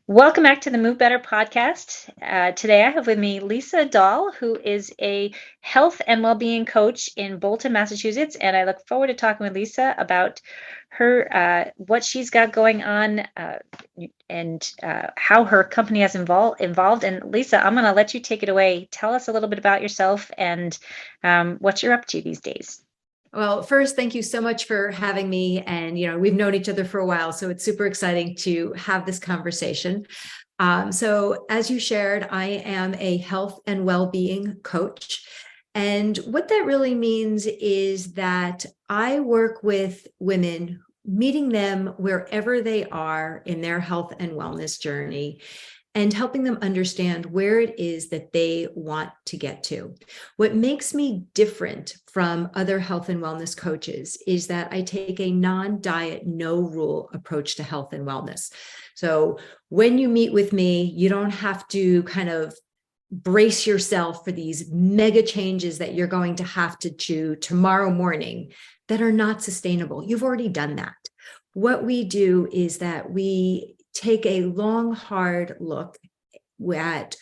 Welcome back to the Move Better podcast. Today I have with me Lisa Dahl, who is a health and well-being coach in Bolton, Massachusetts, and I look forward to talking with Lisa about her what she's got going on and how her company has involved. And Lisa, I'm going to let you take it away. Tell us a little bit about yourself and what you're up to these days. Well, first, thank you so much for having me. And, we've known each other for a while, so it's super exciting to have this conversation. So as you shared, I am a health and well-being coach. And what that really means is that I work with women, meeting them wherever they are in their health and wellness journey, and helping them understand where it is that they want to get to. What makes me different from other health and wellness coaches is that I take a non-diet, no-rule approach to health and wellness. So when you meet with me, you don't have to kind of brace yourself for these mega changes that you're going to have to do tomorrow morning that are not sustainable. You've already done that. What we do is that we take a long, hard look at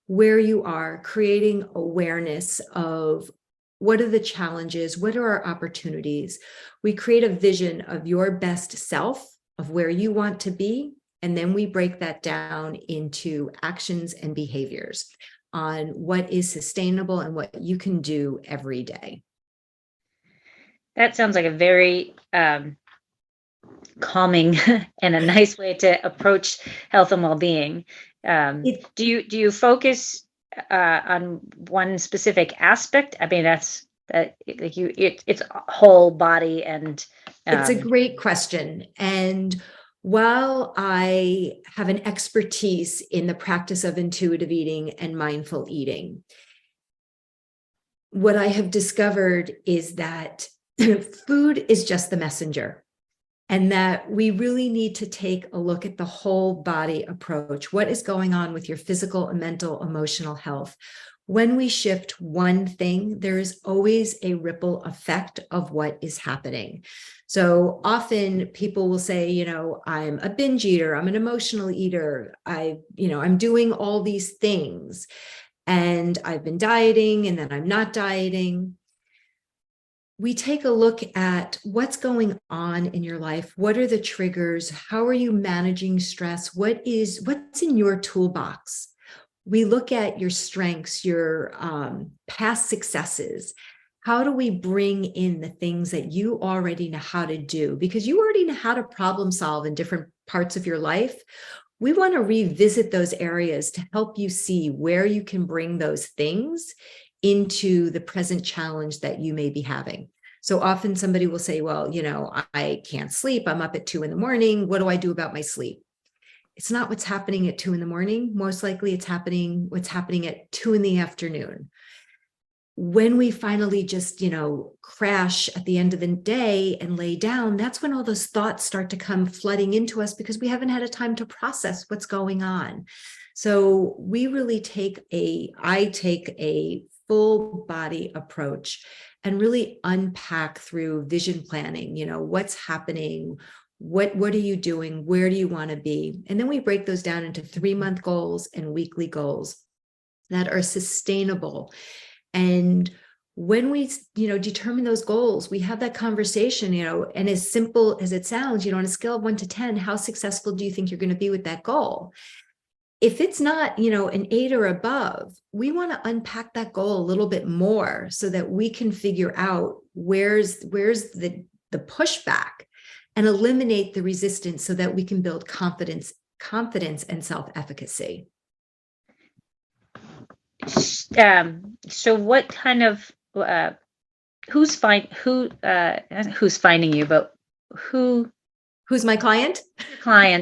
where you are, creating awareness of what are the challenges, what are our opportunities. We create a vision of your best self, of where you want to be, and then we break that down into actions and behaviors on what is sustainable and what you can do every day. That sounds like a very calming and a nice way to approach health and well-being. Do you focus on one specific aspect? I mean, it's whole body and it's a great question. And while I have an expertise in the practice of intuitive eating and mindful eating, what I have discovered is that food is just the messenger. And that we really need to take a look at the whole body approach. What is going on with your physical and mental, emotional health? When we shift one thing, there is always a ripple effect of what is happening. So often people will say, I'm a binge eater, I'm an emotional eater, I'm doing all these things, and I've been dieting, and then I'm not dieting. We take a look at what's going on in your life. What are the triggers? How are you managing stress? What's in your toolbox? We look at your strengths, your past successes. How do we bring in the things that you already know how to do? Because you already know how to problem solve in different parts of your life. We want to revisit those areas to help you see where you can bring those things into the present challenge that you may be having. So often somebody will say, well, I can't sleep. I'm up at 2 a.m. What do I do about my sleep? It's not what's happening at 2 a.m. Most likely what's happening at 2 p.m. When we finally just, crash at the end of the day and lay down, that's when all those thoughts start to come flooding into us because we haven't had a time to process what's going on. So we really I take a full body approach and really unpack through vision planning, what's happening, what are you doing, where do you want to be? And then we break those down into 3-month goals and weekly goals that are sustainable. And when we, determine those goals, we have that conversation, and as simple as it sounds, on a scale of 1 to 10, how successful do you think you're going to be with that goal? If it's not, an 8 or above, we want to unpack that goal a little bit more so that we can figure out where's the pushback and eliminate the resistance so that we can build confidence and self-efficacy. So what kind of who's finding you, but who's my client?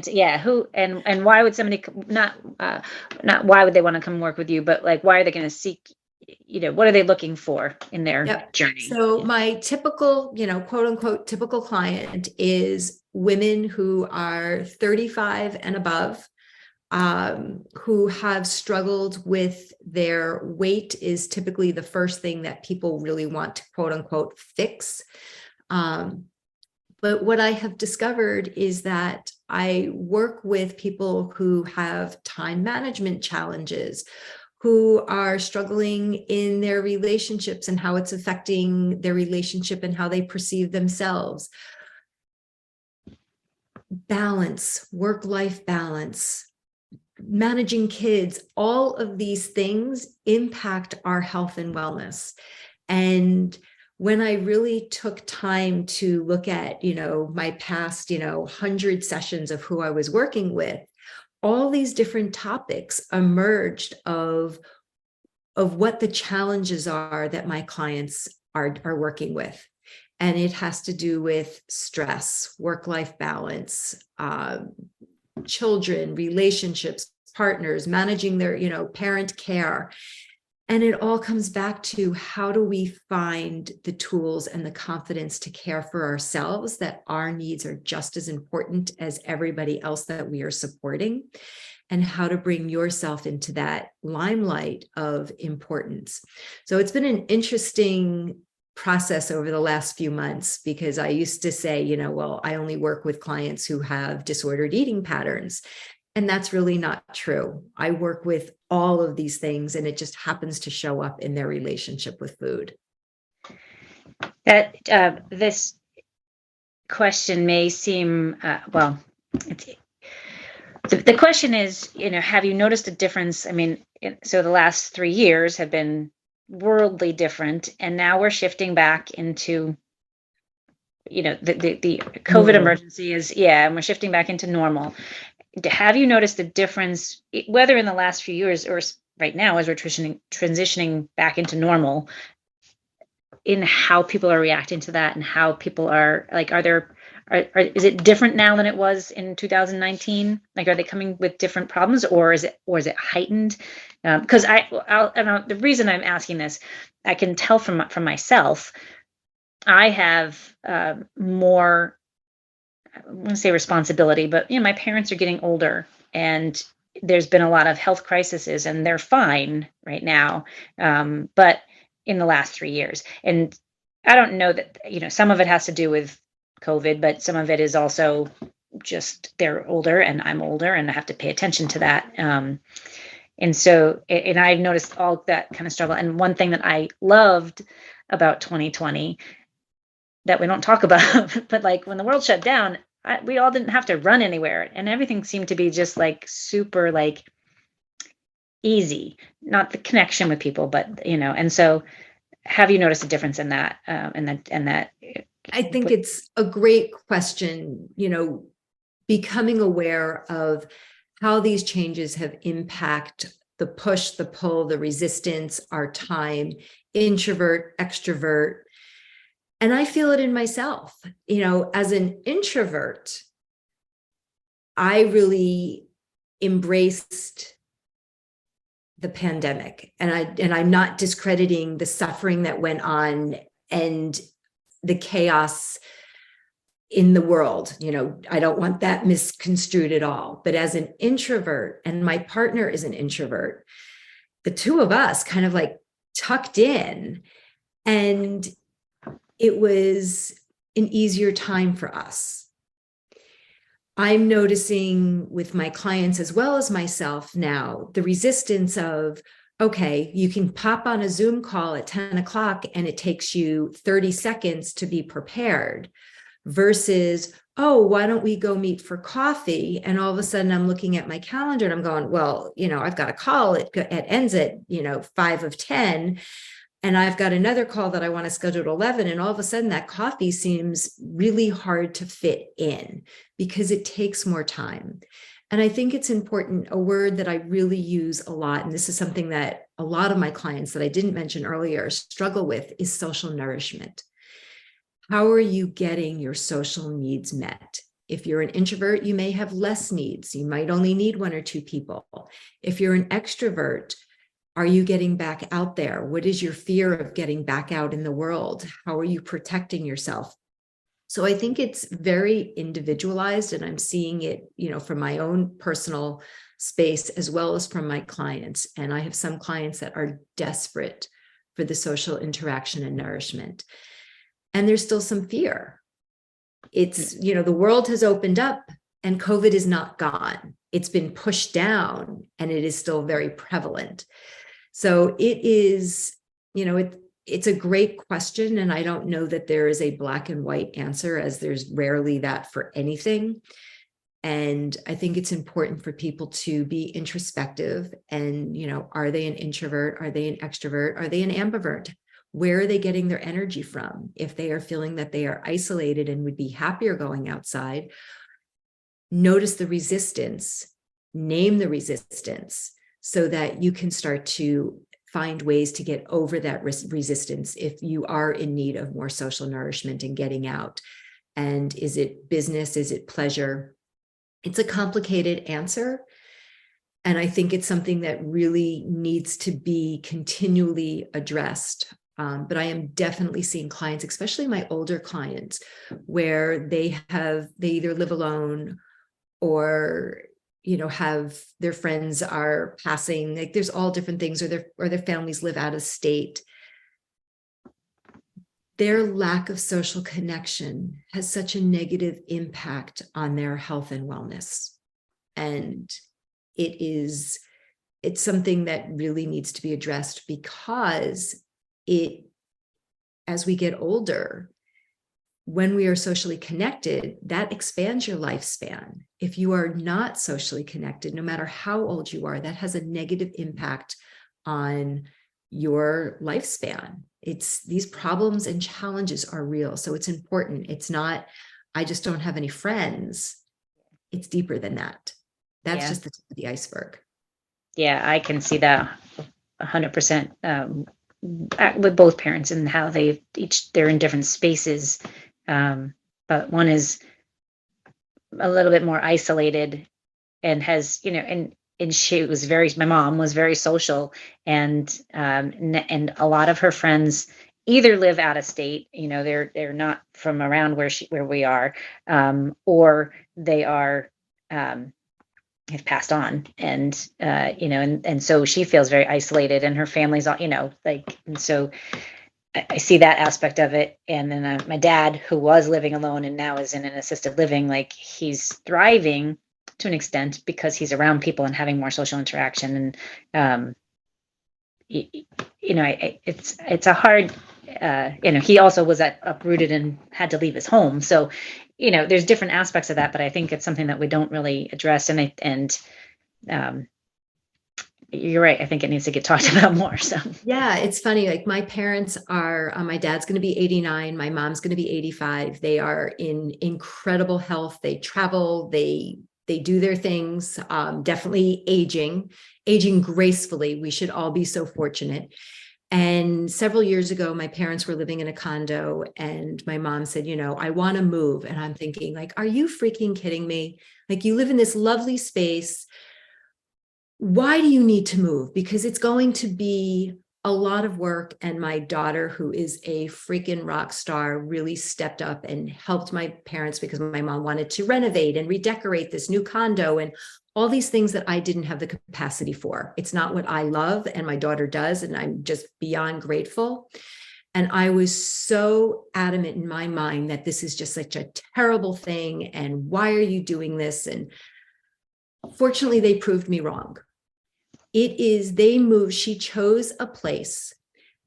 Yeah. Who and why would somebody not why would they want to come work with you, but like why are they going to seek? What are they looking for in their journey? So my typical, quote unquote, typical client is women who are 35 and above, who have struggled with their weight is typically the first thing that people really want to, quote unquote, fix. But what I have discovered is that I work with people who have time management challenges, who are struggling in their relationships and how it's affecting their relationship and how they perceive themselves. Balance, work-life balance, managing kids, all of these things impact our health and wellness. And when I really took time to look at, my past, 100 sessions of who I was working with, all these different topics emerged of what the challenges are that my clients are working with. And it has to do with stress, work-life balance, children, relationships, partners, managing their, parent care. And it all comes back to, how do we find the tools and the confidence to care for ourselves, that our needs are just as important as everybody else that we are supporting, and how to bring yourself into that limelight of importance. So it's been an interesting process over the last few months, because I used to say, well, I only work with clients who have disordered eating patterns. And that's really not true. I work with all of these things, and it just happens to show up in their relationship with food. That this question may seem, the question is, have you noticed a difference? I mean, so the last 3 years have been worldly different, and now we're shifting back into, the COVID emergency is, and we're shifting back into normal. Have you noticed a difference, whether in the last few years or right now, as we're transitioning back into normal, in how people are reacting to that, and how people are like, is it different now than it was in 2019? Like, are they coming with different problems, or is it heightened? Because the reason I'm asking this, I can tell from myself, I have more, I want to say responsibility, but my parents are getting older, and there's been a lot of health crises, and they're fine right now. But in the last 3 years, and I don't know that, some of it has to do with COVID, but some of it is also just they're older and I'm older, and I have to pay attention to that. And so, and I've noticed all that kind of struggle. And one thing that I loved about 2020 that we don't talk about, but like when the world shut down, we all didn't have to run anywhere, and everything seemed to be just like super like easy, not the connection with people, but and so have you noticed a difference in that? And that I think it's a great question, becoming aware of how these changes have impacted the push, the pull, the resistance, our time, introvert, extrovert. And I feel it in myself, as an introvert, I really embraced the pandemic, and I'm not discrediting the suffering that went on and the chaos in the world. I don't want that misconstrued at all. But as an introvert, and my partner is an introvert, the two of us kind of like tucked in, and it was an easier time for us. I'm noticing with my clients as well as myself now, the resistance of, okay, you can pop on a Zoom call at 10 o'clock and it takes you 30 seconds to be prepared, versus, oh, why don't we go meet for coffee? And all of a sudden I'm looking at my calendar and I'm going, well, I've got a call. It ends at, 5 of 10. And I've got another call that I want to schedule at 11. And all of a sudden that coffee seems really hard to fit in because it takes more time. And I think it's important, a word that I really use a lot, and this is something that a lot of my clients that I didn't mention earlier struggle with, is social nourishment. How are you getting your social needs met? If you're an introvert, you may have less needs. You might only need 1 or 2 people. If you're an extrovert, are you getting back out there? What is your fear of getting back out in the world? How are you protecting yourself? So I think it's very individualized, and I'm seeing it, from my own personal space as well as from my clients. And I have some clients that are desperate for the social interaction and nourishment. And there's still some fear. It's, the world has opened up, and COVID is not gone. It's been pushed down and it is still very prevalent. So it is, it's a great question. And I don't know that there is a black and white answer, as there's rarely that for anything. And I think it's important for people to be introspective and, are they an introvert? Are they an extrovert? Are they an ambivert? Where are they getting their energy from? If they are feeling that they are isolated and would be happier going outside, notice the resistance, name the resistance, so that you can start to find ways to get over that resistance if you are in need of more social nourishment and getting out. And is it business? Is it pleasure? It's a complicated answer. And I think it's something that really needs to be continually addressed. But I am definitely seeing clients, especially my older clients, where they either live alone or have their friends are passing, like there's all different things, or their families live out of state. Their lack of social connection has such a negative impact on their health and wellness. And it's something that really needs to be addressed, because as we get older, when we are socially connected, that expands your lifespan. If you are not socially connected, no matter how old you are, that has a negative impact on your lifespan. These problems and challenges are real. So it's important. It's not, I just don't have any friends. It's deeper than that. That's just the tip of the iceberg. Yeah, I can see that 100% with both parents and how they're in different spaces. But one is a little bit more isolated and has, and my mom was very social, and a lot of her friends either live out of state, they're not from around where we are, or they are, have passed on, and and so she feels very isolated, and her family's all, and so I see that aspect of it. And then my dad, who was living alone and now is in an assisted living, like he's thriving to an extent because he's around people and having more social interaction. And it's a hard, he also was uprooted and had to leave his home. So, there's different aspects of that, but I think it's something that we don't really address. And you're right. I think it needs to get talked about more. So yeah, it's funny. Like my parents are, my dad's going to be 89. My mom's going to be 85. They are in incredible health. They travel, they do their things, definitely aging gracefully. We should all be so fortunate. And several years ago, my parents were living in a condo and my mom said, I want to move. And I'm thinking, like, are you freaking kidding me? Like, you live in this lovely space. Why do you need to move? Because it's going to be a lot of work. And my daughter, who is a freaking rock star, really stepped up and helped my parents, because my mom wanted to renovate and redecorate this new condo and all these things that I didn't have the capacity for. It's not what I love, and my daughter does. And I'm just beyond grateful. And I was so adamant in my mind that this is just such a terrible thing. And why are you doing this? And fortunately, they proved me wrong. They moved, she chose a place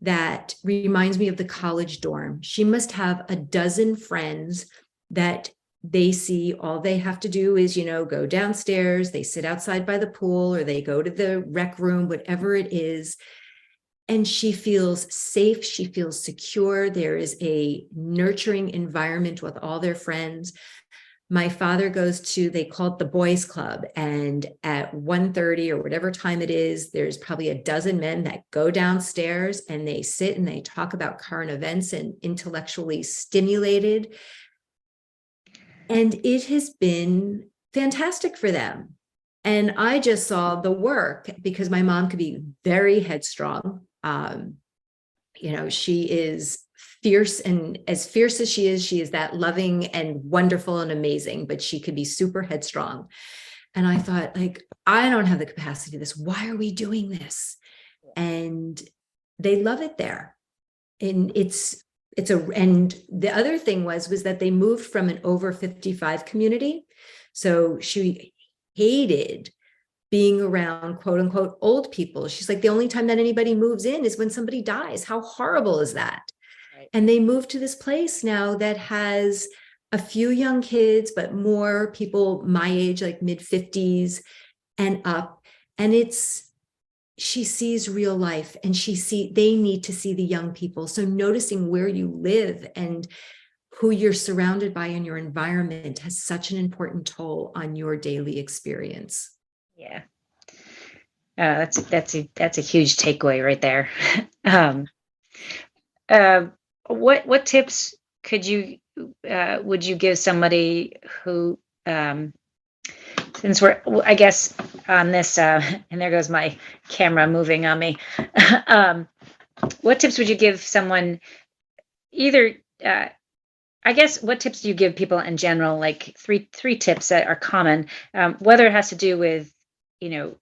that reminds me of the college dorm. She must have a dozen friends that they see. All they have to do is, go downstairs, they sit outside by the pool, or they go to the rec room, whatever it is. And she feels safe. She feels secure. There is a nurturing environment with all their friends. My father goes to, they call it the boys club. And at 1:30 or whatever time it is, there's probably a dozen men that go downstairs and they sit and they talk about current events and intellectually stimulated. And it has been fantastic for them. And I just saw the work, because my mom could be very headstrong. She is fierce, and as fierce as she is that loving and wonderful and amazing, but she could be super headstrong. And I thought, like, I don't have the capacity to this. Why are we doing this? And they love it there. And and the other thing was that they moved from an over 55 community. So she hated being around quote unquote old people. She's like, the only time that anybody moves in is when somebody dies. How horrible is that? Right. And they moved to this place now that has a few young kids, but more people my age, like mid 50s and up. And she sees real life, and they need to see the young people. So noticing where you live and who you're surrounded by in your environment has such an important toll on your daily experience. Yeah. That's a huge takeaway right there. um, uh, what tips would you give somebody who, since we're, I guess, on this, and there goes my camera moving on me. um, what tips would you give someone, either, I guess, what tips do you give people in general, like three tips that are common, whether it has to do with,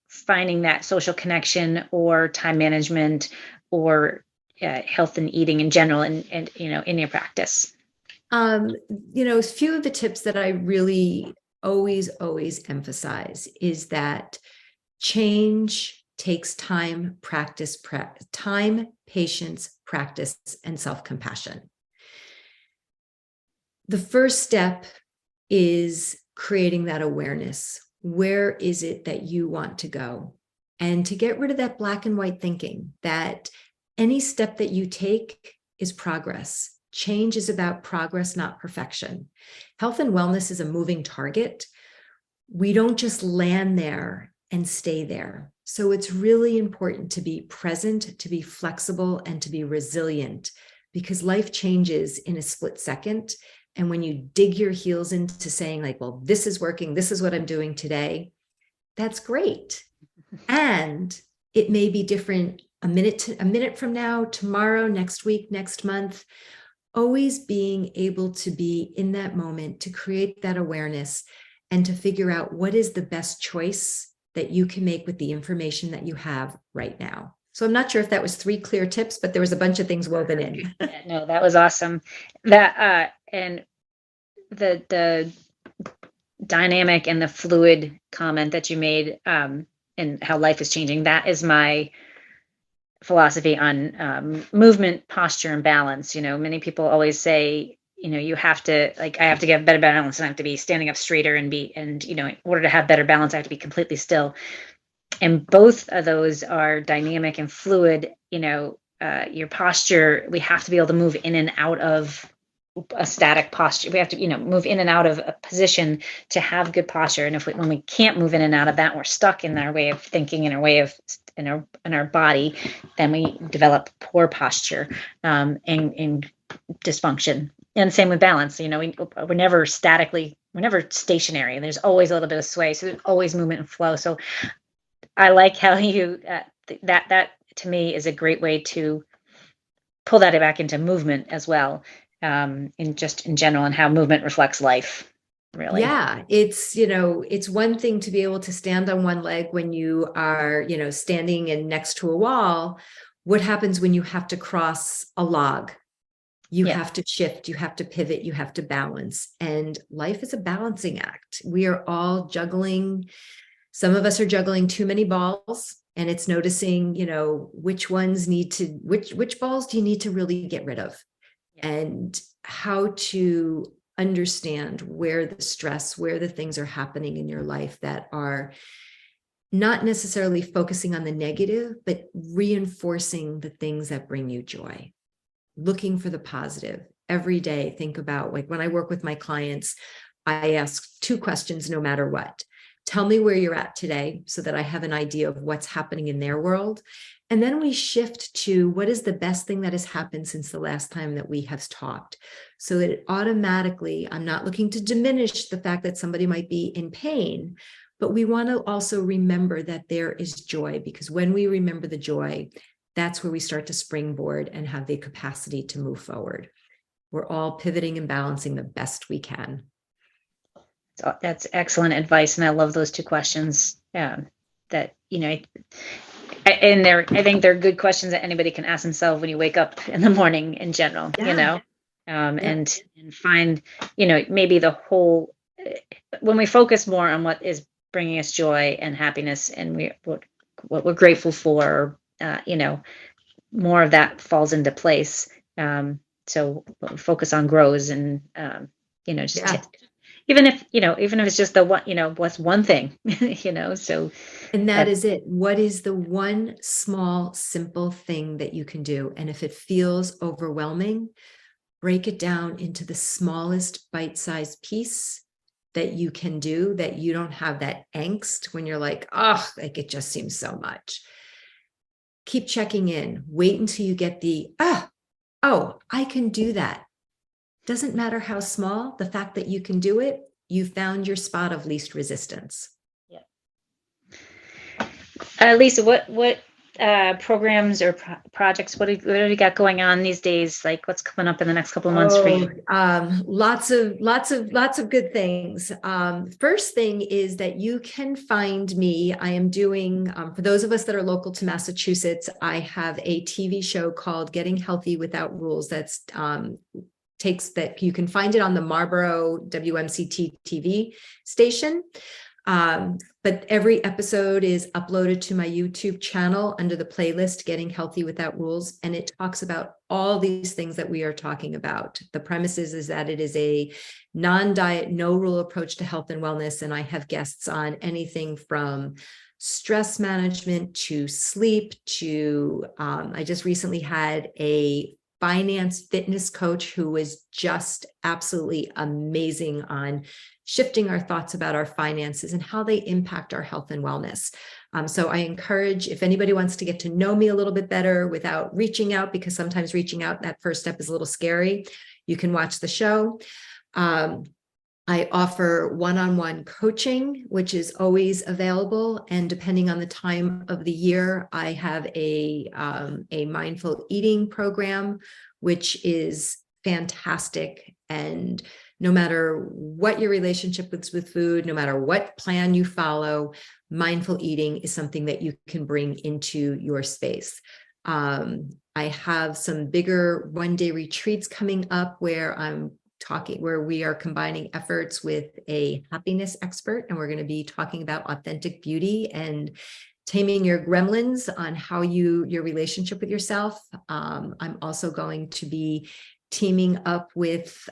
finding that social connection or time management or health and eating in general, and in your practice? A few of the tips that I really always emphasize is that change takes time, time, patience, practice, and self-compassion. The first step is creating that awareness. Where is it that you want to go? And to get rid of that black and white thinking that any step that you take is progress. Change is about progress, not perfection. Health and wellness is a moving target. We don't just land there and stay there. So it's really important to be present, to be flexible, and to be resilient, because life changes in a split second. And when you dig your heels into saying like, well, this is working, this is what I'm doing today, that's great. And it may be different a minute from now, tomorrow, next week, next month. Always being able to be in that moment, to create that awareness and to figure out what is the best choice that you can make with the information that you have right now. So I'm not sure if that was 3 clear tips, but there was a bunch of things woven in. No, that was awesome. That and the dynamic and the fluid comment that you made, and how life is changing. That is my philosophy on movement, posture, and balance. Many people always say, you have to, like, I have to get better balance, and I have to be standing up straighter, and in order to have better balance, I have to be completely still. And both of those are dynamic and fluid. Your posture, we have to be able to move in and out of a static posture. We have to, move in and out of a position to have good posture. And when we can't move in and out of that, we're stuck in our way of thinking, in our way of in our body, then we develop poor posture, and dysfunction. And same with balance. We're never stationary. There's always a little bit of sway. So there's always movement and flow. So I like how you, that to me is a great way to pull that back into movement as well, in general, and how movement reflects life, really. Yeah, it's one thing to be able to stand on one leg when you are, standing and next to a wall. What happens when you have to cross a log? You have to shift, you have to pivot, you have to balance. And life is a balancing act. We are all juggling. Some of us are juggling too many balls, and it's noticing, which balls do you need to really get rid of, and how to understand where the things are happening in your life that are not necessarily focusing on the negative, but reinforcing the things that bring you joy. Looking for the positive every day. Think about, like, when I work with my clients, I ask 2 questions no matter what. Tell me where you're at today so that I have an idea of what's happening in their world. And then we shift to what is the best thing that has happened since the last time that we have talked. So that automatically, I'm not looking to diminish the fact that somebody might be in pain, but we want to also remember that there is joy, because when we remember the joy, that's where we start to springboard and have the capacity to move forward. We're all pivoting and balancing the best we can. So that's excellent advice. And I love those 2 questions, that, I think they're good questions that anybody can ask themselves when you wake up in the morning in general, and find, maybe the whole, when we focus more on what is bringing us joy and happiness, and what we're grateful for, more of that falls into place. So what we focus on grows, and just Yeah. even if it's just the one, what's one thing, so And that that, is it. What is the one small, simple thing that you can do? And if it feels overwhelming, break it down into the smallest bite-sized piece that you can do, that you don't have that angst when you're like, oh, like it just seems so much. Keep checking in. Wait until you get the, oh, I can do that. Doesn't matter how small, the fact that you can do it, you found your spot of least resistance. yeah. Lisa, what programs or projects, what have you got going on these days? Like, what's coming up in the next couple of months for you? Lots of good things. First thing is that you can find me. I am doing, for those of us that are local to Massachusetts, I have a TV show called Getting Healthy Without Rules. That's that you can find it on the Marlboro WMCT TV station. But every episode is uploaded to my YouTube channel under the playlist Getting Healthy Without Rules, and it talks about all these things that we are talking about. The premise is that it is a non-diet, no-rule approach to health and wellness, and I have guests on anything from stress management to sleep to I just recently had a finance fitness coach who was just absolutely amazing on shifting our thoughts about our finances and how they impact our health and wellness. So I encourage, if anybody wants to get to know me a little bit better without reaching out, because sometimes reaching out, that first step is a little scary, you can watch the show. I offer one-on-one coaching, which is always available. And depending on the time of the year, I have a mindful eating program, which is fantastic. And no matter what your relationship is with food, no matter what plan you follow, mindful eating is something that you can bring into your space. I have some bigger one-day retreats coming up where we are combining efforts with a happiness expert, and we're going to be talking about authentic beauty and taming your gremlins on how your relationship with yourself. I'm also going to be teaming up with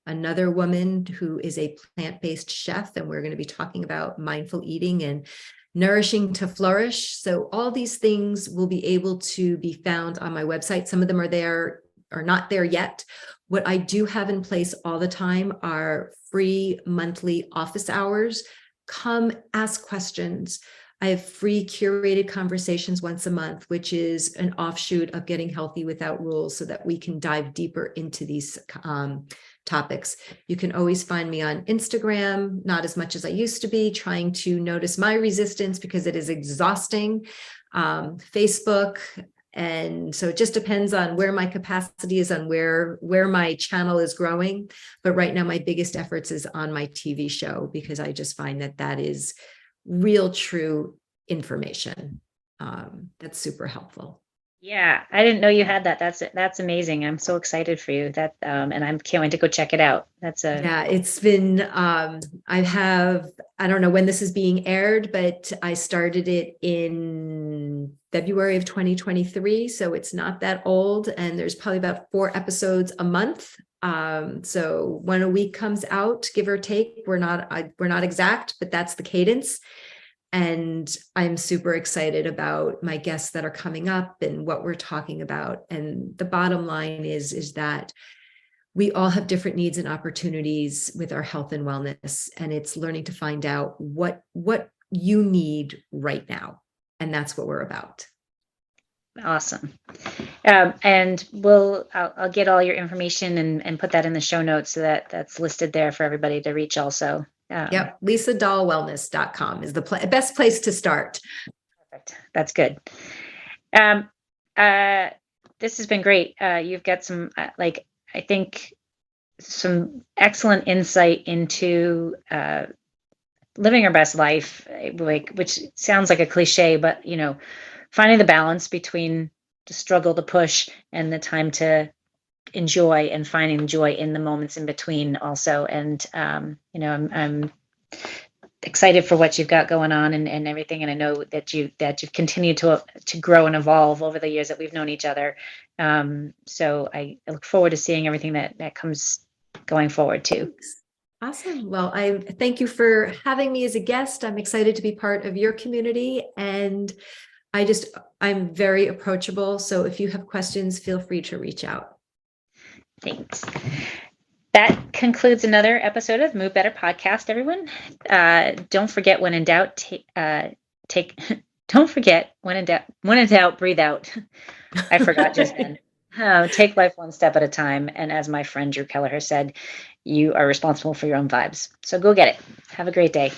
another woman who is a plant-based chef, and we're going to be talking about mindful eating and nourishing to flourish. So all these things will be able to be found on my website. Some of them are not there yet. What I do have in place all the time are free monthly office hours. Come ask questions. I have free curated conversations once a month, which is an offshoot of Getting Healthy Without Rules, so that we can dive deeper into these topics. You can always find me on Instagram, not as much as I used to be, trying to notice my resistance because it is exhausting. Facebook. And so it just depends on where my capacity is, on where my channel is growing. But right now, my biggest efforts is on my TV show, because I just find that is real, true information. That's super helpful. Yeah, I didn't know you had that. That's amazing. I'm so excited for you. And I can't wait to go check it out. Yeah, it's been, I don't know when this is being aired, but I started it in February of 2023. So it's not that old. And there's probably about 4 episodes a month. So when a week comes out, give or take, we're not exact, but that's the cadence. And I'm super excited about my guests that are coming up and what we're talking about. And the bottom line is that we all have different needs and opportunities with our health and wellness. And it's learning to find out what you need right now. And that's what we're about. Awesome. And I'll get all your information and put that in the show notes, so that's listed there for everybody to reach also. Yep. LisaDahlWellness.com is the best place to start. Perfect. That's good. This has been great. You've got some, I think, some excellent insight into living our best life, which sounds like a cliche, but finding the balance between the struggle, the push, and the time to enjoy and finding joy in the moments in between also. And, I'm excited for what you've got going on and everything. And I know that you've continued to grow and evolve over the years that we've known each other. So I look forward to seeing everything that comes going forward too. Thanks. Awesome. Well, I thank you for having me as a guest. I'm excited to be part of your community, and I'm very approachable. So if you have questions, feel free to reach out. Thanks. That concludes another episode of Move Better Podcast, everyone. Don't forget, when in doubt, don't forget, when in doubt, breathe out. I forgot just then. Take life one step at a time. And as my friend Drew Kelleher said, you are responsible for your own vibes. So go get it. Have a great day.